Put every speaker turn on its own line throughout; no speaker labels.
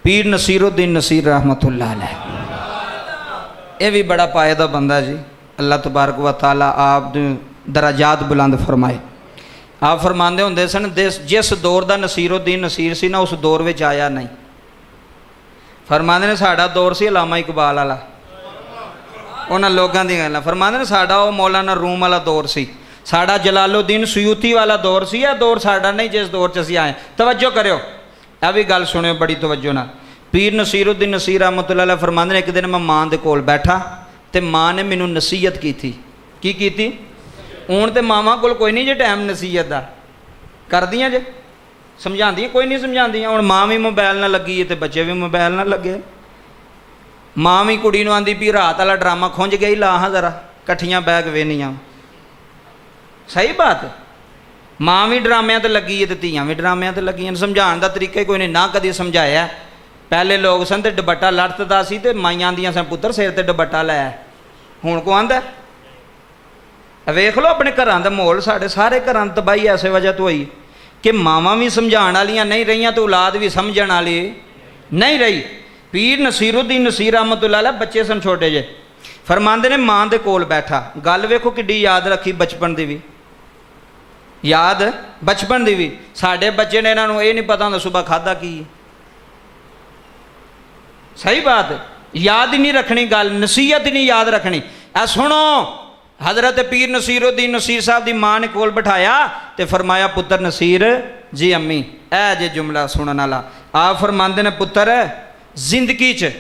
पीर नसीरुद्दीन नसीर रहमतुल्लाह अलैह, ये भी बड़ा पायदा बंदा जी। अल्लाह तबारक व तआला आप दराजात बुलंद फरमाए। आप फरमाते होंगे सन, जिस दौर का नसीरुद्दीन नसीर सी ना, उस दौर में आया नहीं। फरमाते ने साड़ा दौर से अलामा इकबाल वाला, उन्होंने लोगों की गल्लां फरमाते ने, साड़ा वो मौलाना रूम वाला दौर सी, साड़ा जलालुद्दीन सुयूती वाला दौर सी। यह दौर साड़ा नहीं जिस दौर च असीं आए। तवज्जो करो, यह भी गल सुनियो बड़ी तवज्जो ना। पीर नसीरुद्दीन नसीर रहमतुल्लाह अलैह फरमाते ने, एक दिन मैं मां दे कोल बैठा तो मां ने मैनू नसीहत की थी। की हूँ तो मावां कोल कोई नहीं जे टाइम नसीहत का करदियां जे, समझांदियां कोई नहीं समझांदियां। हुण मां भी मोबाइल ना लगी है तो बच्चे भी मोबाइल ना लगे। मां भी कुड़ी नूं आंदी भी रात वाला ड्रामा खुंज गई, ला हाँ जरा कट्ठियां बैग वेनियां। सही बात है, मां भी ड्रामिਆਂ ते लगी है तो धीआं भी ड्रामिਆਂ ते लगियां। समझाने का तरीका ही कोई नहीं ना, कभी समझाया। पहले लोग सन तो दुपट्टा लड़ता सी ते माइयां आंदियां सन पुत्तर सिर ते दुपट्टा लै। हुण को आंदा वेख लो अपने घरां दा माहौल, साढ़े सारे घरां दी तबाही इस वजह तो हुई कि मावां भी समझाण वालियां नहीं रहियां तो औलाद भी समझण वाली नहीं रही। पीर नसीरुद्दीन नसीर रहमतुल्लाह अलैह बच्चे सन छोटे जे, फरमांदे ने मां दे कोल बैठा, गल वेखो किड्डी याद रखी बचपन दी भी, याद बचपन दी भी। साडे बच्चे ने इन्हां नूं ये नहीं पता हुंदा सुबह खादा की। सही बात है, याद ही नहीं रखनी गल, नसीहत ही नहीं याद रखनी। ऐ सुनो, हज़रत पीर नसीरुद्दीन नसीर साहब की मां ने कोल बिठाया तो फरमाया, पुत्र नसीर जी अम्मी ऐ जे जुमला सुनने वाला। आप फरमाते ने, पुत्र जिंदगी च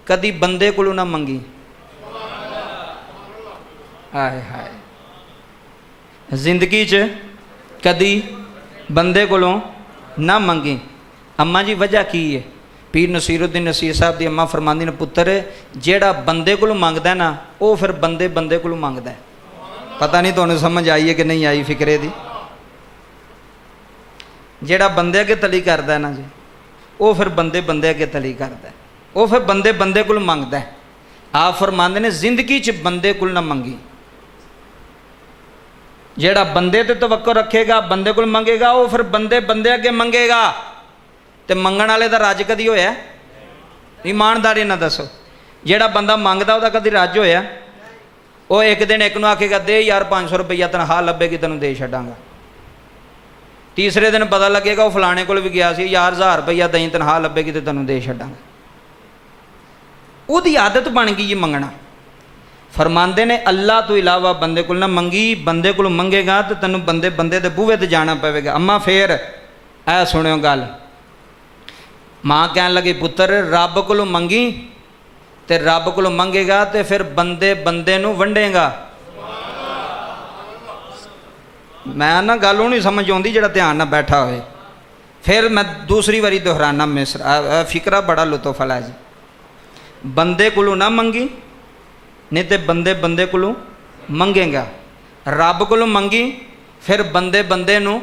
कदी बंदे कोलों ना मंगी। हाय हाय, जिंदगी च कदी बंदे कोलों ना मंगी। अम्मा जी वजह की है? पीर नसीरुद्दीन नसीर साहब की अम्मा फरमांदी ने, पुत्र जेड़ा बंदे कोलों मंगदा ना, वो फिर बंदे बंदे कोलों मंगदा है। पता नहीं तुहानूं समझ आई है कि नहीं आई फिक्रे दी। जेड़ा बंदे अगे तली करदा है ना जी, वो फिर बंदे बंदे अगे तली करदा है, वो फिर बंदे बंदे कोलों मंगदा है। आप फरमांदे ने, जिंदगी च बंदे कोल ना मंगी। जेड़ा बंदे ते तवक्कुल रखेगा, बंदे कोल मंगेगा, वो फिर बंदे बंदे अगे मंगेगा। तो मंगण वाले का रज कदी होया? ईमानदारी ना दसो, जेड़ा बंदा मंगदा उहदा कदी रज होया? वो एक दिन एक नूं आखेगा, दे यार 500 रुपया तनख्वाह लभेगी तैनूं दे छड्डांगा। तीसरे दिन पता लगेगा वो फलाने कोल भी गया सी, यार 1000 रुपया दई तनख्वाह लभेगी तो तैनूं दे छड्डांगा। उहदी आदत बन गई है मंगना। फरमांदे ने, अल्लाह तो इलावा बंदे कोल ना मंगी, बंदे कोल मंगेगा तो तैनूं बंदे बंदे दे बूहे ते जाना पवेगा। अम्मा फिर ऐ सुनियो गल, मां कहन लगी, पुत्र रब कोलों मंगी ते रब कोलों मंगेगा तो फिर बंदे बंदे नूं वंडेगा। मैं ना गल नहीं समझ आती जिहड़ा ध्यान ना बैठा होए। फिर मैं दूसरी बारी दोहराना, मिसरा फिकरा बड़ा लुत्फ वाला जी। बंदे कोलों ना मंगी, नहीं तो बंदे बंदे कोलों मंगेगा। रब कोलों मंगी, फिर बंदे बंदे नूं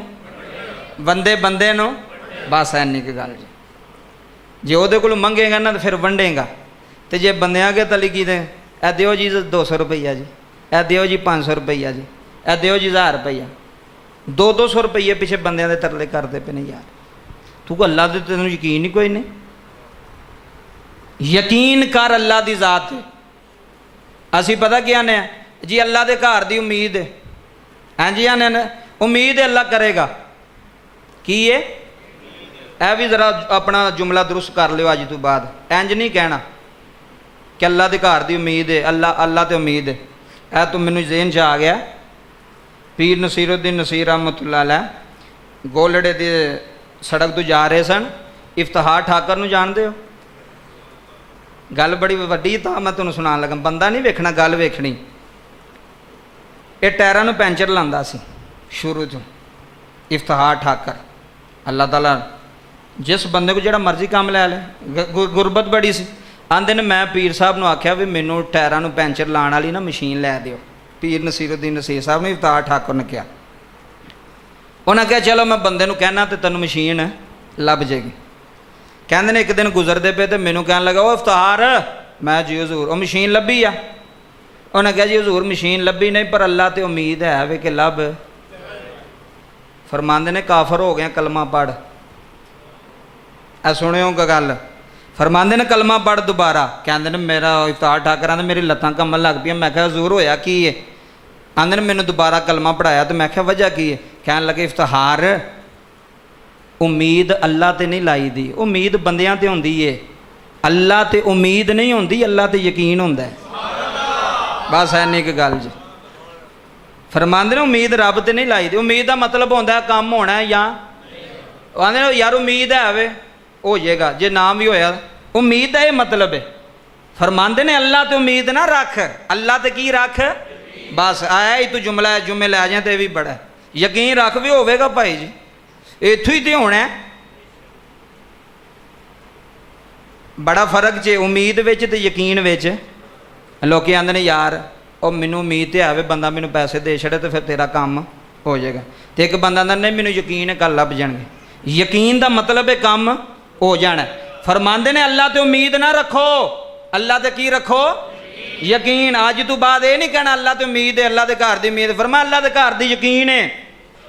बंदे बंदे नूं, बस इन्नी की गल जी। जे ਉਹਦੇ ਕੋਲੋਂ ਮੰਗੇਗਾ ना तो फिर वंडेगा। तो जे बंदे अगे तली की दे, ए दिओ जी 200 रुपया जी, ए दिओ जी 500 रुपया जी, ए दिओ जी 1000 रुपया, 200 रुपये पिछे बंदे दे तरले करते पे नहीं यार। तू अल्लाह दे तेनों यकीन ही कोई नहीं। यकीन कर अल्लाह की जात है। असी पता क्या आने जी, अल्लाह के घर की उम्मीद है। हाँ जी, आने उम्मीद है अल्लाह करेगा। की है? यह भी जरा अपना जुमला दुरुस्त कर लियो अज तो बाद। इंज नहीं कहना कि अल्लाह के घर की उम्मीद है, अल्लाह अल्लाह तो उम्मीद है। यह तो मैनू ज़हन च आ गया। पीर नसीरुद्दीन नसीर रहमतुल्लाह अलैह गोलड़े की सड़क तो जा रहे सन। इफ्तिखार ठाकर नूं जानते हो? गल बड़ी वड्डी, तो मैं तुहानूं सुनान लगा। बंदा नहीं वेखना, गल वेखनी। ये टायरां नूं पैंचर लांदा सी शुरू तो। इफ्तिखार ठाकर, अल्लाह ताला जिस बंदे को जिहड़ा मर्जी काम लै ले। गुरबत बड़ी सी। आंदे ने, मैं पीर साहब नूं आख्या भी मैनू टायरां नूं पैंचर लाण वाली ना मशीन लै दिओ। पीर नसीरुद्दीन नसीर साहब ने इफ्तिखार ठाकुर ने कहा। उन्हें कहा चलो मैं बंदे नूं कहना तो तैनूं मशीन लभ जाएगी। कहंदे ने एक दिन गुजरते पे तो मैनू कहन लगा, वो इफ्तिखार, मैं जी हजूर वो मशीन लभी आ। उन्हें कहा जी हजूर मशीन लभी नहीं, पर अल्लाह तो उम्मीद है वे कि लभ। फरमांदे ने, काफर हो गया कलमा पढ़। सुनियो गल, फरमाते ने कलमा पढ़ दोबारा, कहते ने मेरा इफ्तार ठाकर आंदे मेरी लत्तां कंबन लग पईयां। मैं कहा हजूर होया की है? आंदे ने मैनू दोबारा कलमा पढ़ाया। तो मैं कहा वजह की है? कहन लगे इफ्तिहार उम्मीद अल्लाह ते नहीं लाई दी, उम्मीद बंदियां ते हुंदी है, अल्लाह ते उम्मीद नहीं होंदी, अल्लाह ते यकीन हुंदा है। बस है नहीं एक गल जी। फरमांदे ने उम्मीद रब ते नहीं लाई दी। उम्मीद का मतलब होंदा है काम होना है या आंदे ने यार उम्मीद है वे हो जाएगा, जे ना भी होया उम्मीद का ये मतलब है। फरमांदे ने अल्लाह ते उम्मीद ना रख, अल्लाह ते की रख, बस आया ही तू जुमला है, जुमे लै जाए तो भी बड़ा यकीन रख भी होगा भाई जी, इत्थों ही तो होना है। बड़ा फर्क जे उम्मीद विच ते यकीन विच। लोग आंदे ने यार और मैनू उम्मीद तो है बंदा मैनू पैसे दे छड़े तो फिर तेरा काम हो जाएगा, तो एक बंदा आंदा नहीं मैनू यकीन है कल लभ जाएंगे। यकीन का मतलब है काम हो जाना। फरमांदे ने अल्लाह ते उम्मीद ना रखो, अल्लाह ते की रखो, यकीन। अज तो बाद ये नहीं कहना अल्लाह ते उम्मीद है, अल्लाह के घर की उम्मीद। फरमा अल्लाह के घर की यकीन है,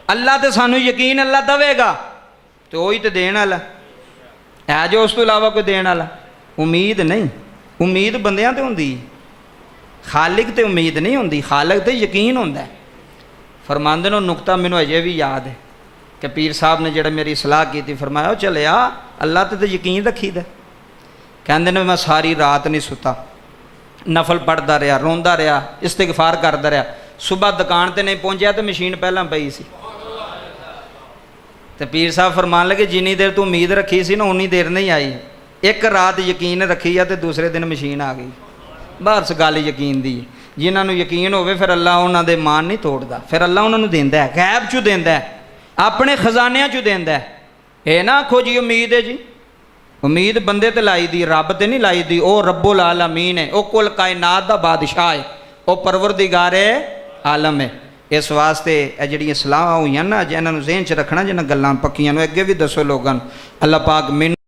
अल्लाह ते सानू यकीन अल्लाह देगा, तो वही तो देने वाला है जो उस तो इलावा कोई देने वाला। उम्मीद नहीं, उम्मीद बंदियां ते हुंदी, खालिक ते उम्मीद नहीं होंदी, खालिक ते यकीन होंदा है। फरमांदे ने नुकता मैनू अजे भी याद है कि पीर साहब ने जिहड़ा मेरी सलाह की थी, फरमाया चलिया अल्लाह ते यकीन रखी दा। कहंदे ने मैं सारी रात नहीं सुता, नफल पढ़ता रहा, रोंदा रहा, इस्तिगफार करता रहा। सुबह दुकान ते नहीं पहुंचा तो मशीन पहला पई सी, तो पीर साहब फरमान लगे जिन्नी देर तू उम्मीद रखी सी ना उन्नी देर नहीं आई। एक रात यकीन रखी है तो दूसरे दिन मशीन आ गई। बस गल यकीन दी। जिन्होंने यकीन होवे फिर अल्लाह उन्होंने मान नहीं तोड़ता, फिर अल्लाह उन्होंने देंदा है, गैब चू देंदा है, अपने खजानिया चू देंदा है। ये ना आखो जी उम्मीद है जी, उम्मीद बंदे ते लाई दी, रब ते नहीं लाई दी। वो रब्बुल आलमीन है, वो कुल कायनात दा बादशाह है, वो परवरदिगारे आलम है। इस वास्ते ये जिहड़ियां सलाहां होईयां ना, जे इन्हां नूं ज़हन च रखना, जिन्हां गल्लां पक्कियां नूं अगे भी दसो लोगों नूं। अल्लाह पाक मैनूं